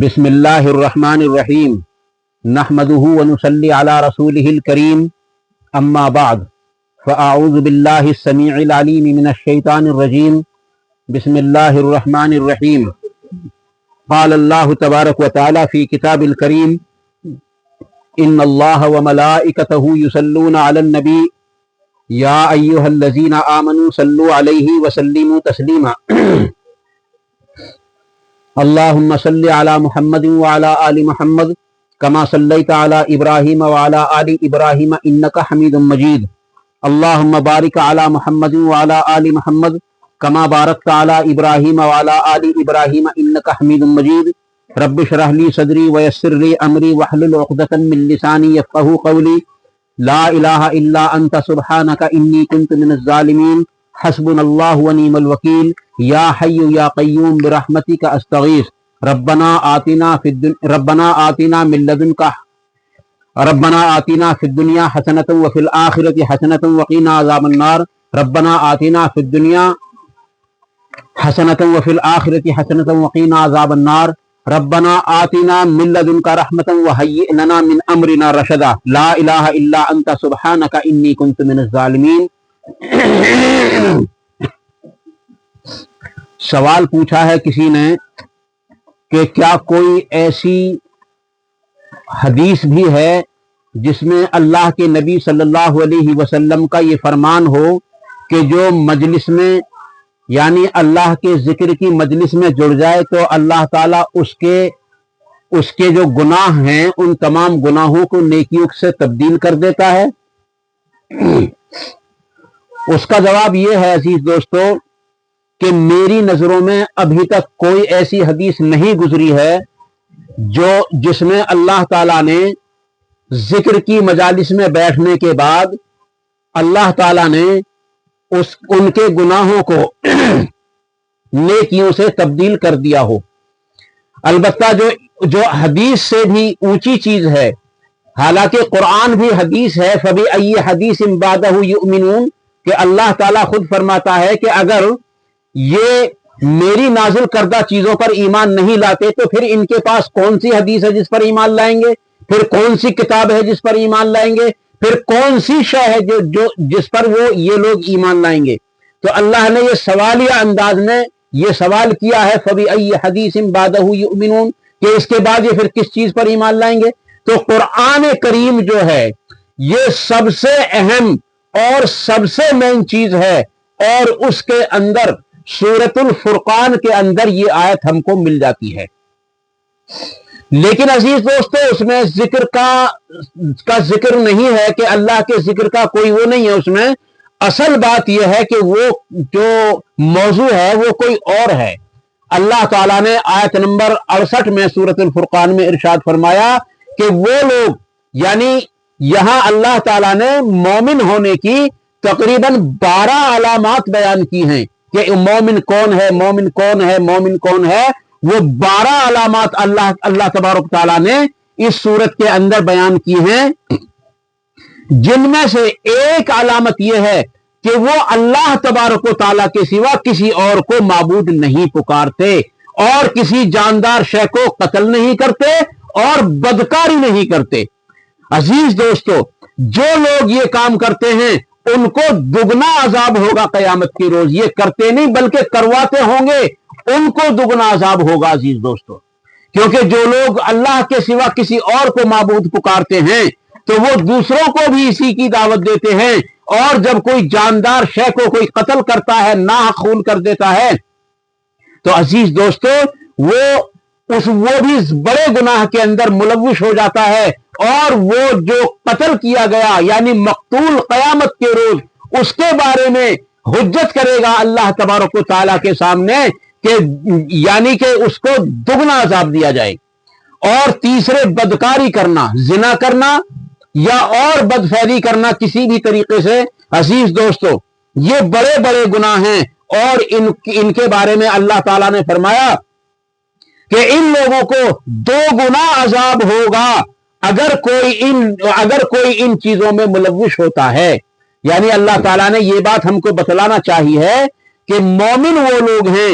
بسم اللہ الرحمن الرحیم نحمده ونصلی علی رسوله الکریم اما بعد فاعوذ باللہ السمیع العلیم من الشیطان الرجیم بسم اللہ الرحمن الرحیم قال اللہ تبارک وتعالی فی کتاب الکریم ان اللہ وملائکتہ یصلون علی النبی یا ایہا الذین آمنوا صلوا علیہ وسلموا تسلیما اللہم صلی علی محمد وعلی آل محمد کما صلیت علی ابراہیم وعلی آل ابراہیم انکا حمید مجید اللہم بارک علی محمد وعلی آل محمد کما بارکت علی ابراہیم وعلی آل ابراہیم انکا حمید مجید رب اشرح لی صدری ویسر لی امری واحلل عقدۃ من لسانی یفقہوا قولی لا الہ الا انت سبحانک انی کنت من الظالمین حسبنا اللہ ونعم الوکیل یا حی یا قیوم برحمتک استغیث ربنا آتنا فی الدنیا حسنۃ وفی الآخرۃ حسنۃ وقنا عذاب النار ربنا آتنا فی الدنیا حسنۃ وفی الآخرۃ حسنۃ وقنا عذاب النار ربنا آتنا من لدنک رحمۃ وہیئ لنا من امرنا رشدا لا الہ الا انت سبحانک انی کنت من الظالمین۔ سوال پوچھا ہے کسی نے کہ کیا کوئی ایسی حدیث بھی ہے جس میں اللہ کے نبی صلی اللہ علیہ وسلم کا یہ فرمان ہو کہ جو مجلس میں یعنی اللہ کے ذکر کی مجلس میں جڑ جائے تو اللہ تعالیٰ اس کے جو گناہ ہیں ان تمام گناہوں کو نیکیوں سے تبدیل کر دیتا ہے؟ اس کا جواب یہ ہے عزیز دوستو کہ میری نظروں میں ابھی تک کوئی ایسی حدیث نہیں گزری ہے جس میں اللہ تعالیٰ نے ذکر کی مجالس میں بیٹھنے کے بعد اللہ تعالیٰ نے ان کے گناہوں کو نیکیوں سے تبدیل کر دیا ہو۔ البتہ جو حدیث سے بھی اونچی چیز ہے، حالانکہ قرآن بھی حدیث ہے، فَبِأَيِّ حَدِيثٍ بَعْدَهُ يُؤْمِنُونَ، کہ اللہ تعالیٰ خود فرماتا ہے کہ اگر یہ میری نازل کردہ چیزوں پر ایمان نہیں لاتے تو پھر ان کے پاس کون سی حدیث ہے جس پر ایمان لائیں گے، پھر کون سی کتاب ہے جس پر ایمان لائیں گے، پھر کون سی شے ہے جس پر یہ لوگ ایمان لائیں گے۔ تو اللہ نے یہ سوالیہ انداز میں یہ سوال کیا ہے فَبِأَيِّ حَدِيثٍ بَعْدَهُ يُؤْمِنُونَ، کہ اس کے بعد یہ پھر کس چیز پر ایمان لائیں گے۔ تو قرآن کریم جو ہے یہ سب سے اہم اور سب سے مین چیز ہے، اور اس کے اندر سورۃ الفرقان کے اندر یہ آیت ہم کو مل جاتی ہے۔ لیکن عزیز دوستو اس میں ذکر کا ذکر نہیں ہے کہ اللہ کے ذکر کا کوئی وہ نہیں ہے، اس میں اصل بات یہ ہے کہ وہ جو موضوع ہے وہ کوئی اور ہے۔ اللہ تعالیٰ نے آیت نمبر 68 میں سورۃ الفرقان میں ارشاد فرمایا کہ وہ لوگ، یعنی یہاں اللہ تعالیٰ نے مومن ہونے کی تقریباً 12 علامات بیان کی ہیں کہ مومن کون ہے، مومن کون ہے، مومن کون ہے۔ وہ 12 علامات اللہ تبارک تعالیٰ نے اس سورت کے اندر بیان کی ہیں، جن میں سے ایک علامت یہ ہے کہ وہ اللہ تبارک و تعالیٰ کے سوا کسی اور کو معبود نہیں پکارتے، اور کسی جاندار شے کو قتل نہیں کرتے، اور بدکاری نہیں کرتے۔ عزیز دوستو جو لوگ یہ کام کرتے ہیں ان کو دگنا عذاب ہوگا قیامت کی روز، یہ کرتے نہیں بلکہ کرواتے ہوں گے، ان کو دگنا عذاب ہوگا عزیز دوستو۔ کیونکہ جو لوگ اللہ کے سوا کسی اور کو معبود پکارتے ہیں تو وہ دوسروں کو بھی اسی کی دعوت دیتے ہیں، اور جب کوئی جاندار شے کو کوئی قتل کرتا ہے، ناحق خون کر دیتا ہے، تو عزیز دوستو وہ بھی بڑے گناہ کے اندر ملوث ہو جاتا ہے، اور وہ جو قتل کیا گیا یعنی مقتول قیامت کے روز اس کے بارے میں حجت کرے گا اللہ تبارک و تعالیٰ کے سامنے کہ یعنی کہ اس کو دگنا عذاب دیا جائے۔ اور تیسرے بدکاری کرنا، زنا کرنا یا اور بدفعلی کرنا کسی بھی طریقے سے، عزیز دوستو یہ بڑے بڑے گناہ ہیں، اور ان کے بارے میں اللہ تعالیٰ نے فرمایا کہ ان لوگوں کو 2 گنا عذاب ہوگا اگر کوئی ان چیزوں میں ملوث ہوتا ہے۔ یعنی اللہ تعالیٰ نے یہ بات ہم کو بتلانا چاہیے ہے کہ مومن وہ لوگ ہیں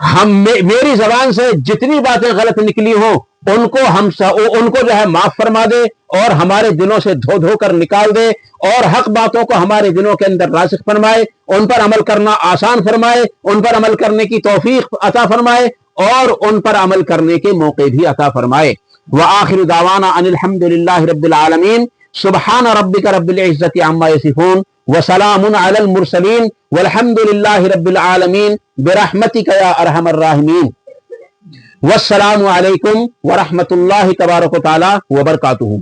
میری زبان سے جتنی باتیں غلط نکلی ہوں ان کو جو ہے معاف فرما دے اور ہمارے دلوں سے دھو دھو کر نکال دے، اور حق باتوں کو ہمارے دلوں کے اندر راسخ فرمائے، ان پر عمل کرنا آسان فرمائے، ان پر عمل کرنے کی توفیق عطا فرمائے، اور ان پر عمل کرنے کے موقع بھی عطا فرمائے۔ وآخر دعوانا ان الحمد للہ رب العالمین، سبحان ربک رب العزت عما یصفون، وسلام علی المرسلین، والحمد للہ رب العالمین، برحمتک یا ارحم الراحمین۔ والسلام علیکم ورحمۃ اللہ تبارک و تعالی وبرکاتہ۔